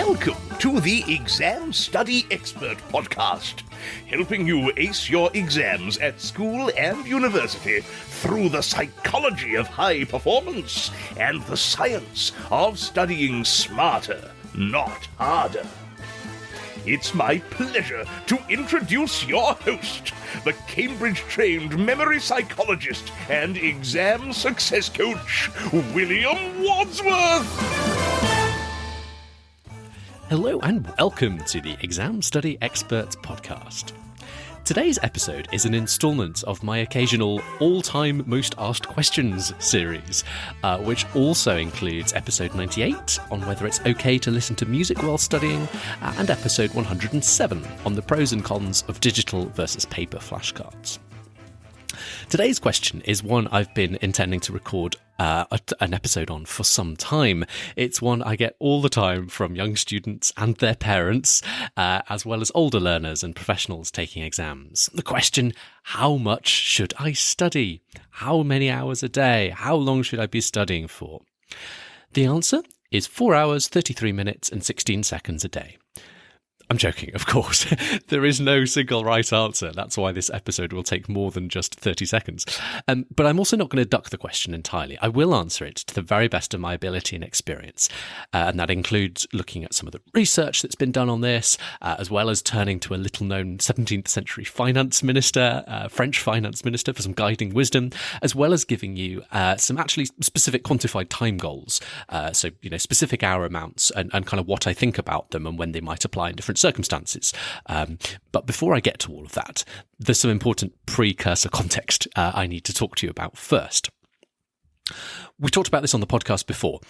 Welcome to the Exam Study Expert Podcast, helping you ace your exams at school and university through the psychology of high performance and the science of studying smarter, not harder. It's my pleasure to introduce your host, the Cambridge-trained memory psychologist and exam success coach, William Wadsworth. Hello and welcome to the Exam Study Experts Podcast. Today's episode is an instalment of my occasional all-time most asked questions series, which also includes episode 98 on whether it's okay to listen to music while studying, and episode 107 on the pros and cons of digital versus paper flashcards. Today's question is one I've been intending to record an episode on for some time. It's one I get all the time from young students and their parents, as well as older learners and professionals taking exams. The question, how much should I study? How many hours a day? How long should I be studying for? The answer is 4 hours, 33 minutes and 16 seconds a day. I'm joking, of course. There is no single right answer. That's why this episode will take more than just 30 seconds. But I'm also not going to duck the question entirely. I will answer it to the very best of my ability and experience. And that includes looking at some of the research that's been done on this, as well as turning to a little-known 17th century finance minister, French finance minister, for some guiding wisdom, as well as giving you some actually specific quantified time goals. So, specific hour amounts and kind of what I think about them and when they might apply in different circumstances. But before I get to all of that, there's some important precursor context I need to talk to you about first. We talked about this on the podcast before,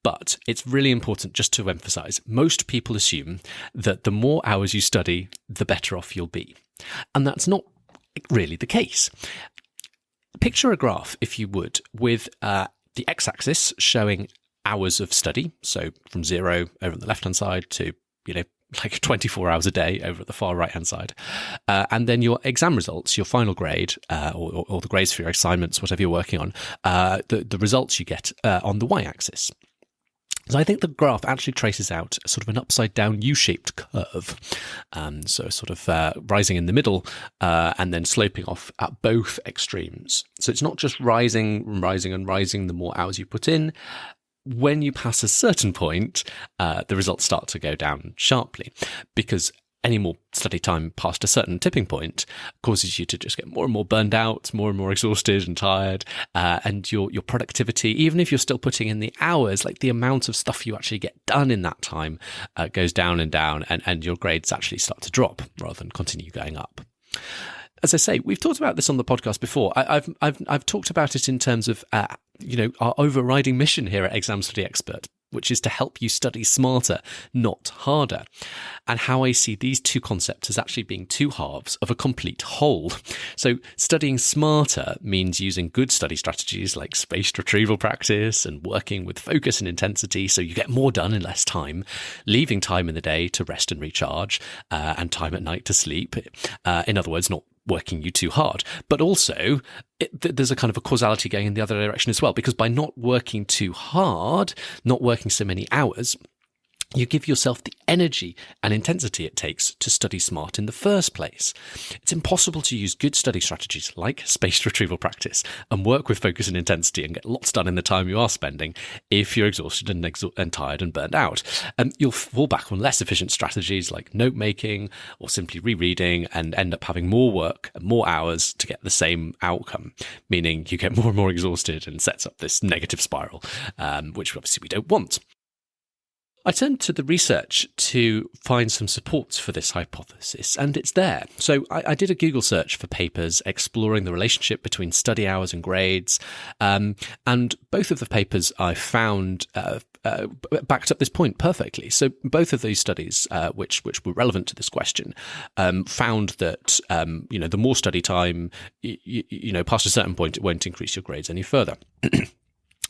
but it's really important just to emphasize, most people assume that the more hours you study, the better off you'll be. And that's not really the case. Picture a graph, if you would, with the x-axis showing hours of study, so from 0 over on the left-hand side to, like 24 hours a day over at the far right-hand side. And then your exam results, your final grade, or the grades for your assignments, whatever you're working on, the results you get on the y-axis. So I think the graph actually traces out sort of an upside-down U-shaped curve. So sort of rising in the middle and then sloping off at both extremes. So it's not just rising the more hours you put in. When you pass a certain point, the results start to go down sharply, because any more study time past a certain tipping point causes you to just get more and more burned out, more and more exhausted and tired, and your productivity, even if you're still putting in the hours, like the amount of stuff you actually get done in that time goes down and down, and your grades actually start to drop rather than continue going up. As I say, we've talked about this on the podcast before. I've talked about it in terms of our overriding mission here at Exam Study Expert, which is to help you study smarter, not harder, and how I see these two concepts as actually being two halves of a complete whole. So studying smarter means using good study strategies like spaced retrieval practice and working with focus and intensity so you get more done in less time, leaving time in the day to rest and recharge, and time at night to sleep. In other words, not working you too hard, but also there's a kind of a causality going in the other direction as well, because by not working too hard, not working so many hours, you give yourself the energy and intensity it takes to study smart in the first place. It's impossible to use good study strategies like spaced retrieval practice and work with focus and intensity and get lots done in the time you are spending if you're exhausted and tired and burned out. You'll fall back on less efficient strategies like note making or simply rereading and end up having more work and more hours to get the same outcome, meaning you get more and more exhausted and sets up this negative spiral, which obviously we don't want. I turned to the research to find some supports for this hypothesis, and it's there. So I did a Google search for papers exploring the relationship between study hours and grades, and both of the papers I found backed up this point perfectly. So both of these studies, which were relevant to this question, found that the more study time, past a certain point, it won't increase your grades any further.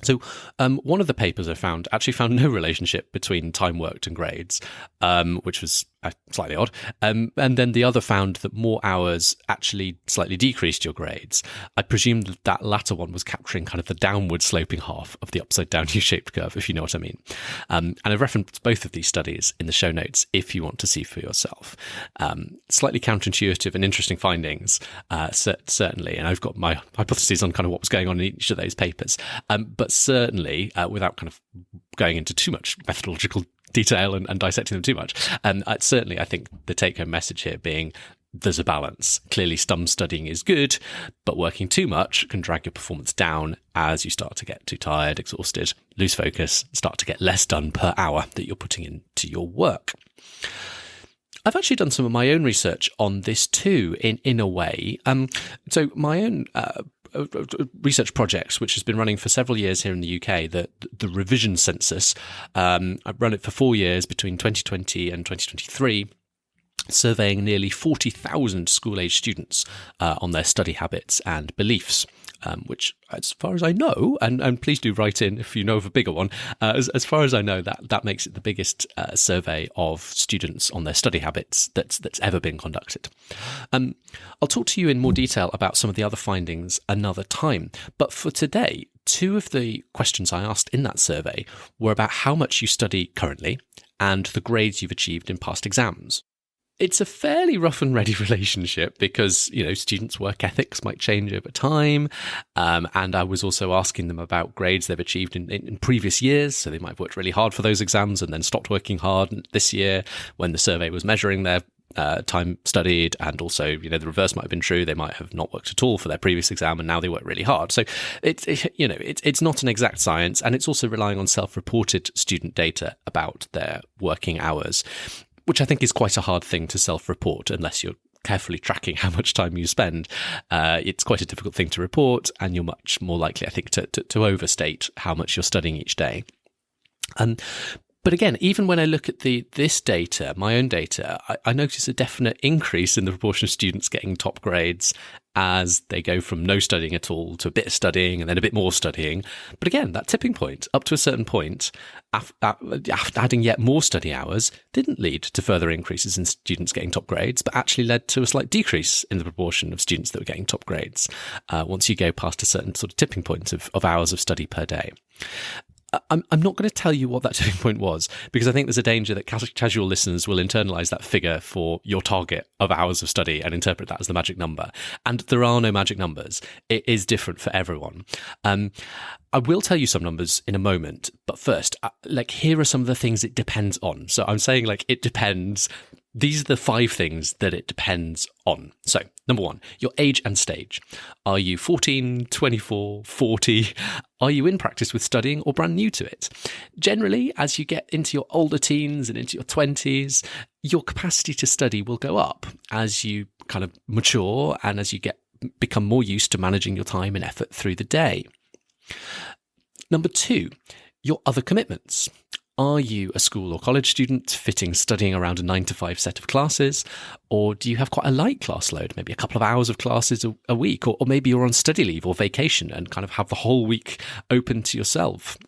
So one of the papers I found actually found no relationship between time worked and grades, which was slightly odd. And then the other found that more hours actually slightly decreased your grades. I presume that latter one was capturing kind of the downward sloping half of the upside down U-shaped curve, if you know what I mean. And I've referenced both of these studies in the show notes if you want to see for yourself. Slightly counterintuitive and interesting findings, certainly. And I've got my hypotheses on kind of what was going on in each of those papers. But certainly, without kind of going into too much methodological detail and dissecting them too much, certainly I think the take-home message here being there's a balance. Clearly, some studying is good, but working too much can drag your performance down as you start to get too tired, exhausted, lose focus, start to get less done per hour that you're putting into your work. I've actually done some of my own research on this too, in a way. So my own research projects, which has been running for several years here in the UK, the revision census. I've run it for 4 years between 2020 and 2023, surveying nearly 40,000 school-age students on their study habits and beliefs. Which, as far as I know, and please do write in if you know of a bigger one, as far as I know, that makes it the biggest survey of students on their study habits that's ever been conducted. I'll talk to you in more detail about some of the other findings another time, but for today, 2 of the questions I asked in that survey were about how much you study currently and the grades you've achieved in past exams. It's a fairly rough and ready relationship because, students' work ethics might change over time. And I was also asking them about grades they've achieved in previous years. So they might have worked really hard for those exams and then stopped working hard this year when the survey was measuring their time studied. And also, the reverse might have been true. They might have not worked at all for their previous exam and now they work really hard. So it's not an exact science. And it's also relying on self-reported student data about their working hours, which I think is quite a hard thing to self-report unless you're carefully tracking how much time you spend. It's quite a difficult thing to report, and you're much more likely, I think, to overstate how much you're studying each day. But again, even when I look at this data, my own data, I notice a definite increase in the proportion of students getting top grades as they go from no studying at all to a bit of studying and then a bit more studying. But again, that tipping point, up to a certain point, adding yet more study hours didn't lead to further increases in students getting top grades, but actually led to a slight decrease in the proportion of students that were getting top grades once you go past a certain sort of tipping point of hours of study per day. I'm not going to tell you what that tipping point was because I think there's a danger that casual listeners will internalize that figure for your target of hours of study and interpret that as the magic number. And there are no magic numbers. It is different for everyone. I will tell you some numbers in a moment, but first, here are some of the things it depends on. So I'm saying it depends. These are the 5 things that it depends on. So, number 1, your age and stage. Are you 14, 24, 40? Are you in practice with studying or brand new to it? Generally, as you get into your older teens and into your 20s, your capacity to study will go up as you kind of mature and as you become more used to managing your time and effort through the day. Number 2, your other commitments. Are you a school or college student fitting studying around a 9-to-5 set of classes? Or do you have quite a light class load, maybe a couple of hours of classes a week? Or maybe you're on study leave or vacation and kind of have the whole week open to yourself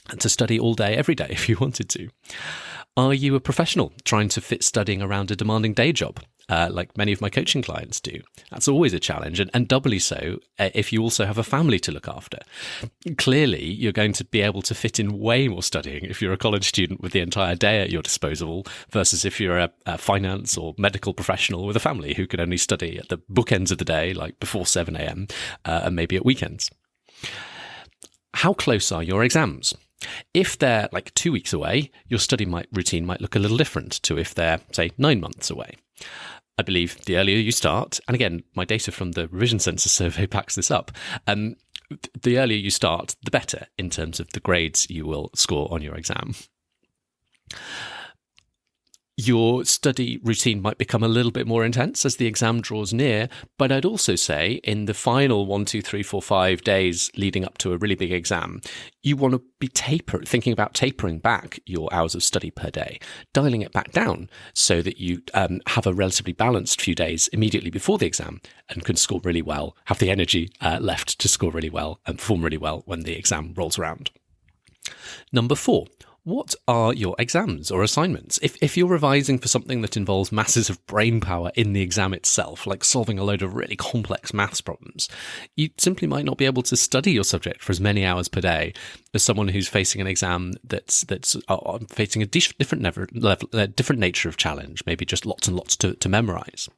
and to study all day, every day if you wanted to. Are you a professional trying to fit studying around a demanding day job? Like many of my coaching clients do. That's always a challenge, and doubly so if you also have a family to look after. Clearly, you're going to be able to fit in way more studying if you're a college student with the entire day at your disposal versus if you're a finance or medical professional with a family who can only study at the bookends of the day, like before 7 a.m. And maybe at weekends. How close are your exams? If they're 2 weeks away, your study routine might look a little different to if they're, say, 9 months away. I believe the earlier you start, and again, my data from the revision census survey backs this up, the earlier you start, the better in terms of the grades you will score on your exam. Your study routine might become a little bit more intense as the exam draws near, but I'd also say in the final 1, 2, 3, 4, 5 days leading up to a really big exam, you want to be thinking about tapering back your hours of study per day, dialing it back down so that you have a relatively balanced few days immediately before the exam and can score really well, have the energy left to score really well and perform really well when the exam rolls around. Number 4. What are your exams or assignments? If you're revising for something that involves masses of brain power in the exam itself, like solving a load of really complex maths problems, you simply might not be able to study your subject for as many hours per day as someone who's facing an exam that's facing a different nature of challenge, maybe just lots and lots to memorize.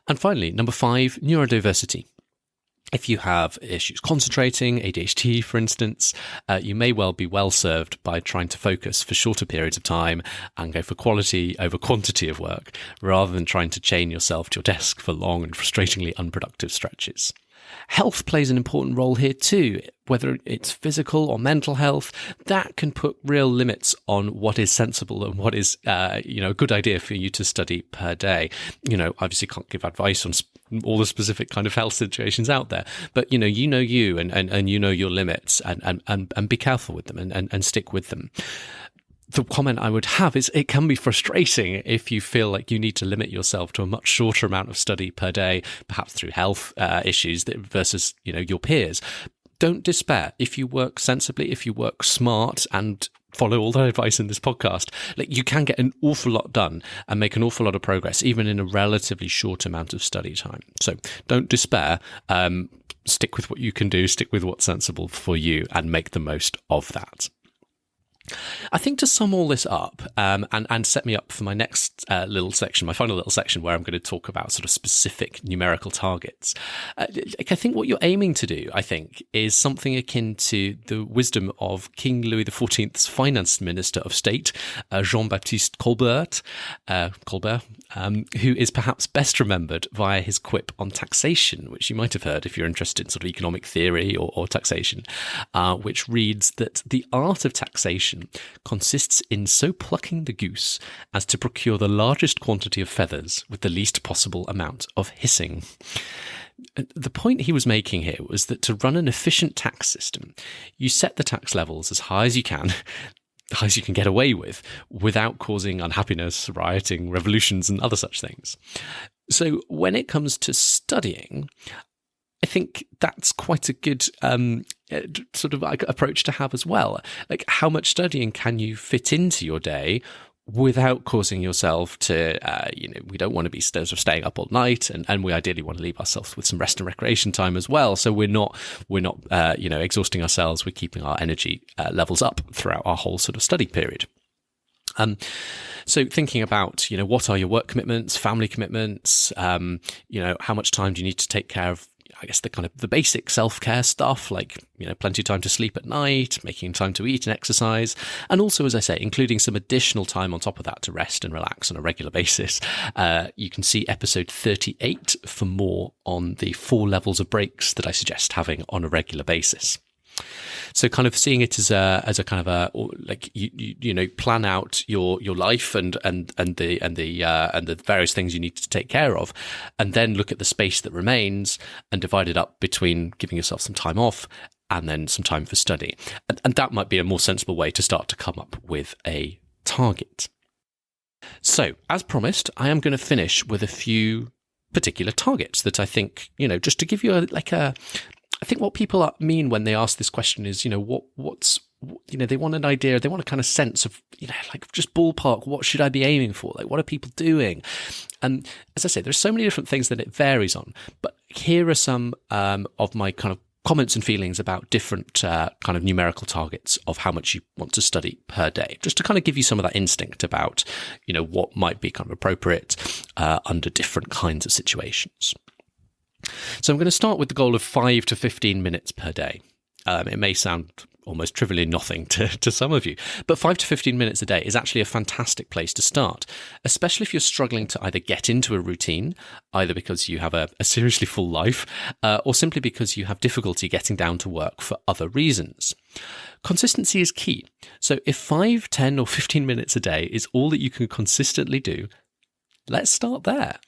And finally, number 5, neurodiversity. If you have issues concentrating, ADHD, for instance, you may well be well served by trying to focus for shorter periods of time and go for quality over quantity of work, rather than trying to chain yourself to your desk for long and frustratingly unproductive stretches. Health plays an important role here too, whether it's physical or mental health. That can put real limits on what is sensible and what is, a good idea for you to study per day. Obviously can't give advice on all the specific kind of health situations out there, but you and you know your limits, and be careful with them and stick with them. The comment I would have is it can be frustrating if you feel like you need to limit yourself to a much shorter amount of study per day, perhaps through health issues versus, your peers. Don't despair. If you work sensibly, if you work smart and follow all the advice in this podcast, you can get an awful lot done and make an awful lot of progress, even in a relatively short amount of study time. So don't despair. Stick with what you can do, stick with what's sensible for you, and make the most of that. I think to sum all this up and set me up for my next little section, my final little section, where I'm going to talk about sort of specific numerical targets. I think what you're aiming to do, is something akin to the wisdom of King Louis XIV's finance minister of state, Jean-Baptiste Colbert, who is perhaps best remembered via his quip on taxation, which you might have heard if you're interested in sort of economic theory or taxation, which reads that the art of taxation consists in so plucking the goose as to procure the largest quantity of feathers with the least possible amount of hissing. The point he was making here was that to run an efficient tax system, you set the tax levels as high as you can, high as you can get away with, without causing unhappiness, rioting, revolutions, and other such things. So when it comes to studying, I think that's quite a good sort of approach to have as well. How much studying can you fit into your day without causing yourself to, we don't want to be staying up all night, and we ideally want to leave ourselves with some rest and recreation time as well. So we're not exhausting ourselves. We're keeping our energy levels up throughout our whole sort of study period. So thinking about, what are your work commitments, family commitments, how much time do you need to take care of, the kind of the basic self-care stuff, plenty of time to sleep at night, making time to eat and exercise, and also, as I say, including some additional time on top of that to rest and relax on a regular basis. You can see episode 38 for more on the 4 levels of breaks that I suggest having on a regular basis. So kind of seeing it as a kind of plan out your life and the various things you need to take care of, and then look at the space that remains and divide it up between giving yourself some time off and then some time for study. And that might be a more sensible way to start to come up with a target. So, as promised, I am going to finish with a few particular targets that I think, just to give you I think what people mean when they ask this question is, they want an idea, they want a kind of sense of, just ballpark, what should I be aiming for? What are people doing? And as I say, there's so many different things that it varies on, but here are some of my kind of comments and feelings about different kind of numerical targets of how much you want to study per day, just to kind of give you some of that instinct about, what might be kind of appropriate under different kinds of situations. So I'm going to start with the goal of 5 to 15 minutes per day. It may sound almost trivially nothing to some of you, but 5 to 15 minutes a day is actually a fantastic place to start, especially if you're struggling to either get into a routine, either because you have a seriously full life, or simply because you have difficulty getting down to work for other reasons. Consistency is key. So if 5, 10 or 15 minutes a day is all that you can consistently do, let's start there.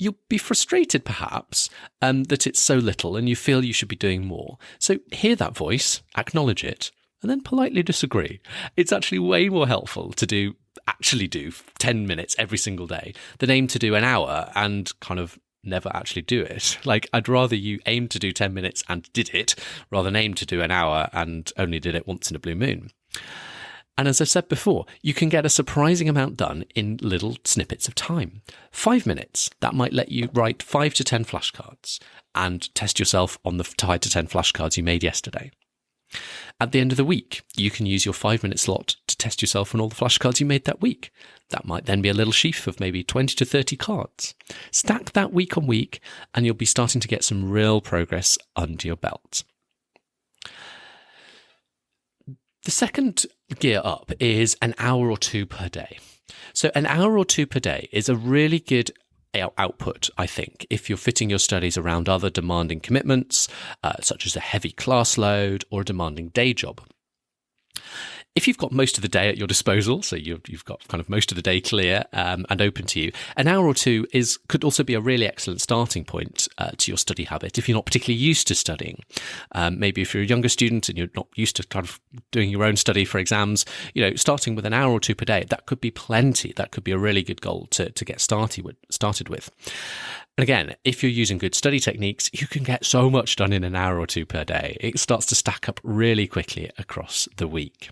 You'll be frustrated, perhaps, that it's so little and you feel you should be doing more. So hear that voice, acknowledge it, and then politely disagree. It's actually way more helpful to actually do 10 minutes every single day than aim to do an hour and kind of never actually do it. I'd rather you aim to do 10 minutes and did it rather than aim to do an hour and only did it once in a blue moon. And as I've said before, you can get a surprising amount done in little snippets of time. 5 minutes, that might let you write 5 to 10 flashcards and test yourself on the 5 to 10 flashcards you made yesterday. At the end of the week, you can use your 5-minute slot to test yourself on all the flashcards you made that week. That might then be a little sheaf of maybe 20 to 30 cards. Stack that week on week, and you'll be starting to get some real progress under your belt. The second gear up is an hour or two per day. So an hour or two per day is a really good output, I think, if you're fitting your studies around other demanding commitments, such as a heavy class load or a demanding day job. If you've got most of the day at your disposal, so you've got kind of most of the day clear and open to you, an hour or two could also be a really excellent starting point to your study habit if you're not particularly used to studying. Maybe if you're a younger student and you're not used to kind of doing your own study for exams, starting with an hour or two per day, that could be plenty. That could be a really good goal to get started with. And again, if you're using good study techniques, you can get so much done in an hour or two per day. It starts to stack up really quickly across the week.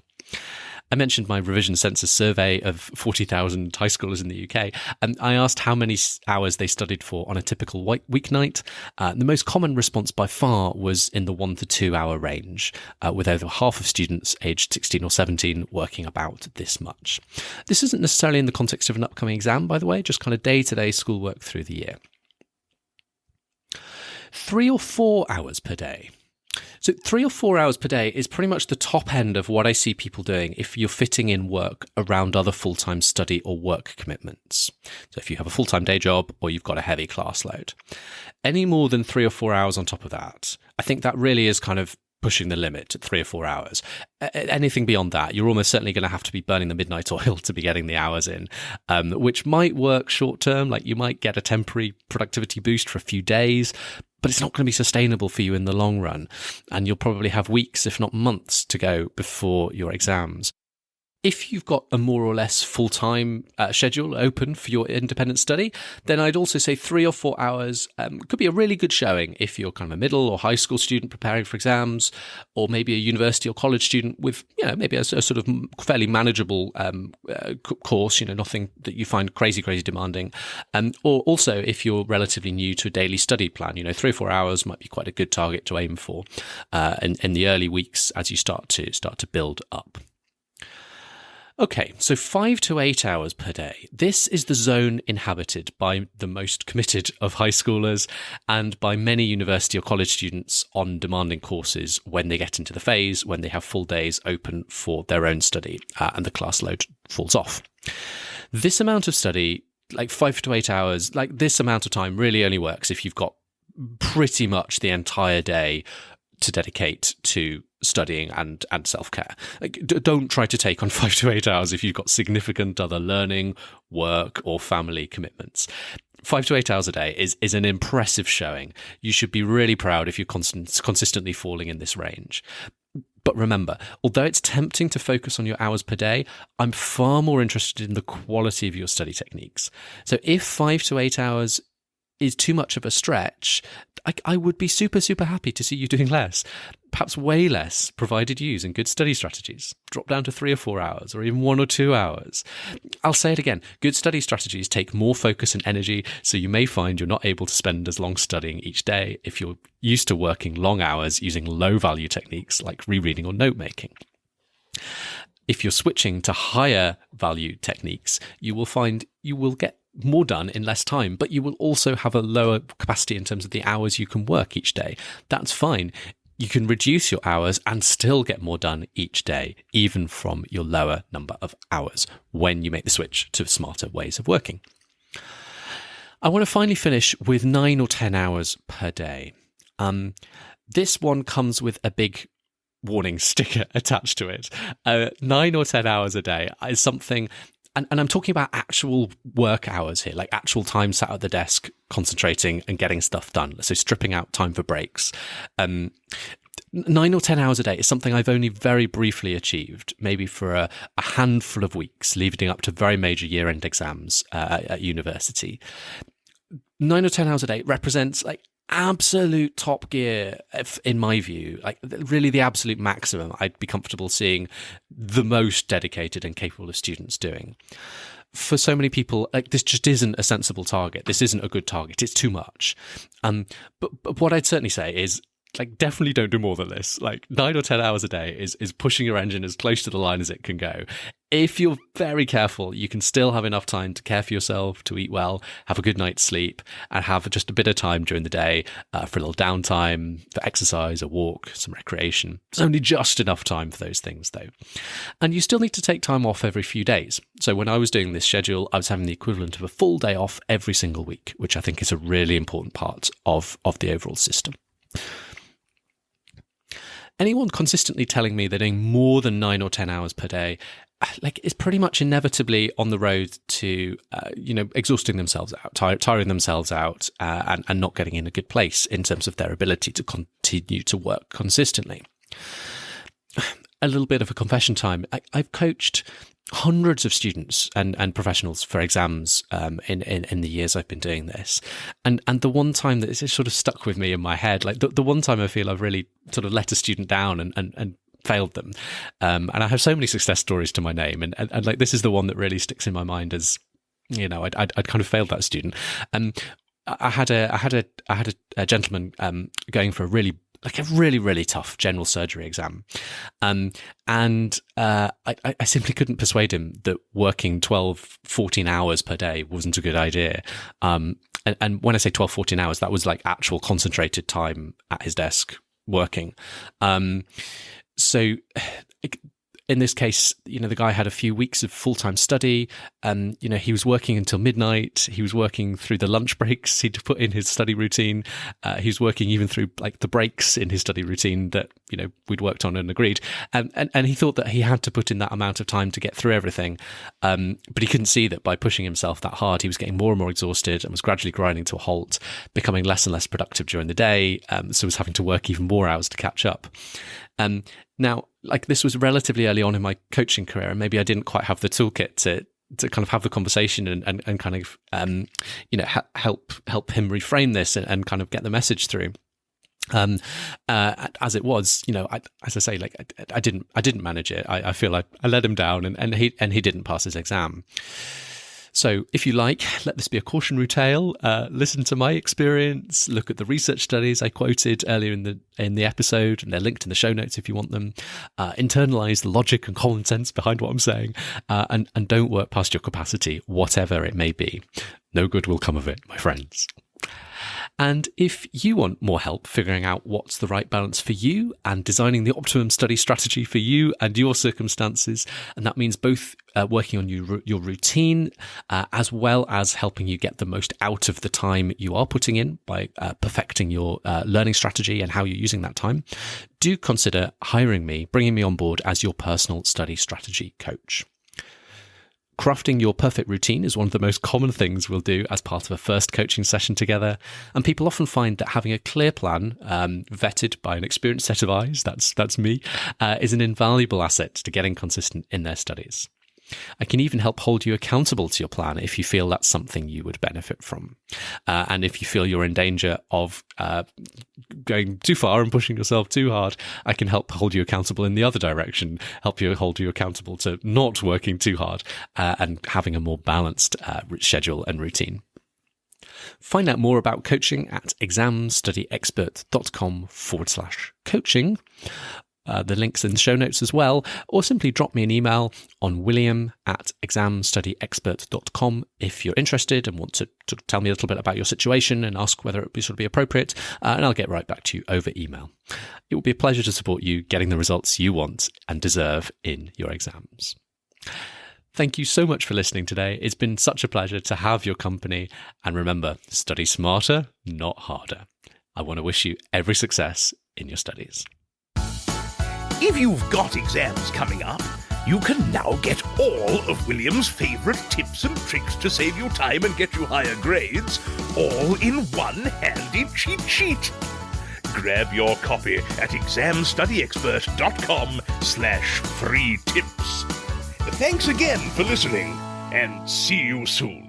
I mentioned my revision census survey of 40,000 high schoolers in the UK, and I asked how many hours they studied for on a typical weeknight. The most common response by far was in the 1 to 2 hour range, with over half of students aged 16 or 17 working about this much. This isn't necessarily in the context of an upcoming exam, by the way, just kind of day-to-day schoolwork through the year. 3 or 4 hours per day. So 3 or 4 hours per day is pretty much the top end of what I see people doing if you're fitting in work around other full-time study or work commitments. So if you have a full-time day job or you've got a heavy class load. Any more than 3 or 4 hours on top of that, I think that really is kind of pushing the limit at 3 or 4 hours. Anything beyond that, you're almost certainly going to have to be burning the midnight oil to be getting the hours in, which might work short term. Like you might get a temporary productivity boost for a few days, but it's not going to be sustainable for you in the long run. And you'll probably have weeks, if not months, to go before your exams. If you've got a more or less full-time schedule open for your independent study, then I'd also say 3 or 4 hours could be a really good showing if you're kind of a middle or high school student preparing for exams, or maybe a university or college student with, maybe a sort of fairly manageable course, nothing that you find crazy demanding. Or also if you're relatively new to a daily study plan, 3 or 4 hours might be quite a good target to aim for in the early weeks as you start to build up. Okay, so 5 to 8 hours per day. This is the zone inhabited by the most committed of high schoolers and by many university or college students on demanding courses when they get into the phase when they have full days open for their own study and the class load falls off. This amount of study, like 5 to 8 hours, like this amount of time really only works if you've got pretty much the entire day to dedicate to studying and self-care. Don't try to take on 5 to 8 hours if you've got significant other learning, work, or family commitments. 5 to 8 hours a day is an impressive showing. You should be really proud if you're consistently falling in this range. But remember, although it's tempting to focus on your hours per day, I'm far more interested in the quality of your study techniques. So if 5 to 8 hours is too much of a stretch, I would be super happy to see you doing less, perhaps way less, provided you're using good study strategies. Drop down to 3 or 4 hours, or even 1 or 2 hours. I'll say it again, good study strategies take more focus and energy, so you may find you're not able to spend as long studying each day if you're used to working long hours using low-value techniques like rereading or note-making. If you're switching to higher value techniques, you will find you will get more done in less time, but you will also have a lower capacity in terms of the hours you can work each day. That's fine. You can reduce your hours and still get more done each day, even from your lower number of hours when you make the switch to smarter ways of working. I want to finally finish with 9 or 10 hours per day. This one comes with a big warning sticker attached to it. 9 or 10 hours a day is something, and I'm talking about actual work hours here, like actual time sat at the desk, concentrating and getting stuff done. So stripping out time for breaks. 9 or 10 hours a day is something I've only very briefly achieved, maybe for a handful of weeks leading up to very major year-end exams at university. 9 or 10 hours a day represents like absolute top gear, in my view, like really the absolute maximum I'd be comfortable seeing the most dedicated and capable of students doing. For so many people, like, this just isn't a sensible target. This isn't a good target. It's too much. But what I'd certainly say is, like, definitely don't do more than this. Like, 9 or 10 hours a day is pushing your engine as close to the line as it can go. If you're very careful, you can still have enough time to care for yourself, to eat well, have a good night's sleep, and have just a bit of time during the day for a little downtime, for exercise, a walk, some recreation. There's only just enough time for those things, though. And you still need to take time off every few days. So when I was doing this schedule, I was having the equivalent of a full day off every single week, which I think is a really important part of the overall system. Anyone consistently telling me they're doing more than 9 or 10 hours per day, like, is pretty much inevitably on the road to, exhausting themselves out, tiring themselves out, and not getting in a good place in terms of their ability to continue to work consistently. A little bit of a confession time. I've coached hundreds of students and professionals for exams in the years I've been doing this, and the one time that it's sort of stuck with me in my head, like the one time I feel I've really sort of let a student down and failed them, and I have so many success stories to my name, and like, this is the one that really sticks in my mind as, I'd kind of failed that student. I had a gentleman going for a really tough general surgery exam. And I simply couldn't persuade him that working 12, 14 hours per day wasn't a good idea. And when I say 12, 14 hours, that was like actual concentrated time at his desk working. So in this case, the guy had a few weeks of full-time study. He was working until midnight. He was working through the lunch breaks he'd put in his study routine. He was working even through, like, the breaks in his study routine that, we'd worked on and agreed. And he thought that he had to put in that amount of time to get through everything. But he couldn't see that by pushing himself that hard, he was getting more and more exhausted and was gradually grinding to a halt, becoming less and less productive during the day. So was having to work even more hours to catch up. Now, like, this was relatively early on in my coaching career, and maybe I didn't quite have the toolkit to kind of have the conversation and kind of, help him reframe this and kind of get the message through. As it was, as I say, like, I didn't manage it. I feel like I let him down, and he didn't pass his exam. So if you like, let this be a cautionary tale. Listen to my experience, look at the research studies I quoted earlier in the episode, and they're linked in the show notes if you want them. Internalize the logic and common sense behind what I'm saying, and don't work past your capacity, whatever it may be. No good will come of it, my friends. And if you want more help figuring out what's the right balance for you and designing the optimum study strategy for you and your circumstances, and that means both working on your routine as well as helping you get the most out of the time you are putting in by perfecting your learning strategy and how you're using that time, do consider hiring me, bringing me on board as your personal study strategy coach. Crafting your perfect routine is one of the most common things we'll do as part of a first coaching session together, and people often find that having a clear plan, vetted by an experienced set of eyes, that's me, is an invaluable asset to getting consistent in their studies. I can even help hold you accountable to your plan if you feel that's something you would benefit from. And if you feel you're in danger of going too far and pushing yourself too hard, I can help hold you accountable in the other direction, hold you accountable to not working too hard and having a more balanced schedule and routine. Find out more about coaching at examstudyexpert.com/coaching. The link's in the show notes as well, or simply drop me an email on william@examstudyexpert.com if you're interested and want to tell me a little bit about your situation and ask whether it would be appropriate, and I'll get right back to you over email. It will be a pleasure to support you getting the results you want and deserve in your exams. Thank you so much for listening today. It's been such a pleasure to have your company, and remember, study smarter, not harder. I want to wish you every success in your studies. If you've got exams coming up, you can now get all of William's favourite tips and tricks to save you time and get you higher grades, all in one handy cheat sheet. Grab your copy at examstudyexpert.com/free tips. Thanks again for listening, and see you soon.